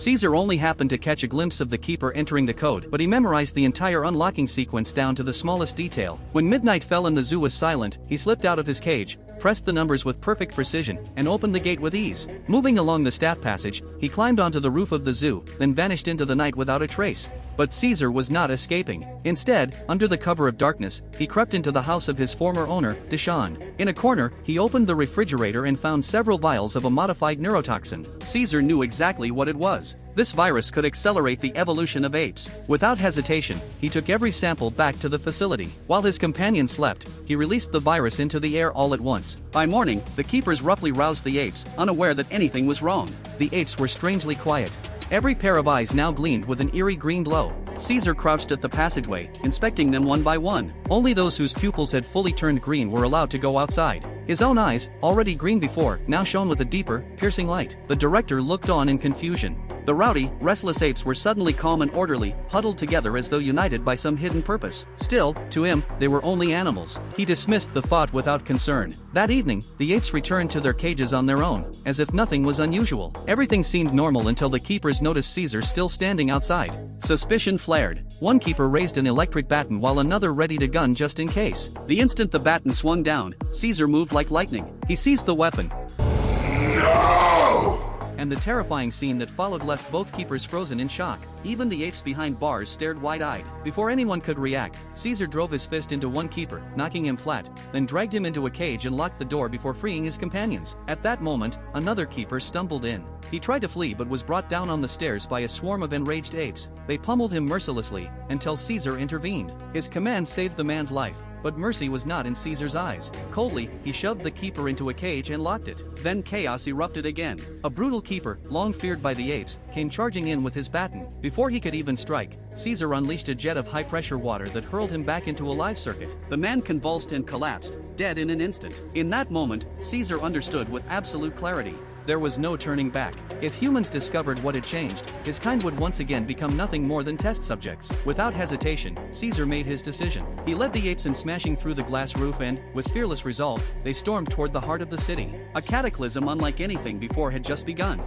Caesar only happened to catch a glimpse of the keeper entering the code, but he memorized the entire unlocking sequence down to the smallest detail. When midnight fell and the zoo was silent, he slipped out of his cage, pressed the numbers with perfect precision, and opened the gate with ease. Moving along the staff passage, he climbed onto the roof of the zoo, then vanished into the night without a trace. But Caesar was not escaping. Instead, under the cover of darkness, he crept into the house of his former owner, Deshawn. In a corner, he opened the refrigerator and found several vials of a modified neurotoxin. Caesar knew exactly what it was. This virus could accelerate the evolution of apes. Without hesitation, he took every sample back to the facility. While his companion slept, he released the virus into the air all at once. By morning, the keepers roughly roused the apes, unaware that anything was wrong. The apes were strangely quiet. Every pair of eyes now gleamed with an eerie green glow. Caesar crouched at the passageway, inspecting them one by one. Only those whose pupils had fully turned green were allowed to go outside. His own eyes, already green before, now shone with a deeper, piercing light. The director looked on in confusion. The rowdy, restless apes were suddenly calm and orderly, huddled together as though united by some hidden purpose. Still, to him, they were only animals. He dismissed the thought without concern. That evening, the apes returned to their cages on their own, as if nothing was unusual. Everything seemed normal until the keepers noticed Caesar still standing outside. Suspicion flared. One keeper raised an electric baton while another readied a gun just in case. The instant the baton swung down, Caesar moved like lightning. He seized the weapon. No! And the terrifying scene that followed left both keepers frozen in shock. Even the apes behind bars stared wide-eyed. Before anyone could react, Caesar drove his fist into one keeper, knocking him flat, then dragged him into a cage and locked the door before freeing his companions. At that moment, another keeper stumbled in. He tried to flee but was brought down on the stairs by a swarm of enraged apes. They pummeled him mercilessly, until Caesar intervened. His command saved the man's life, but mercy was not in Caesar's eyes. Coldly, he shoved the keeper into a cage and locked it. Then chaos erupted again. A brutal keeper, long feared by the apes, came charging in with his baton. Before he could even strike, Caesar unleashed a jet of high-pressure water that hurled him back into a live circuit. The man convulsed and collapsed, dead in an instant. In that moment, Caesar understood with absolute clarity. There was no turning back. If humans discovered what had changed, his kind would once again become nothing more than test subjects. Without hesitation, Caesar made his decision. He led the apes in smashing through the glass roof and, with fearless resolve, they stormed toward the heart of the city. A cataclysm unlike anything before had just begun.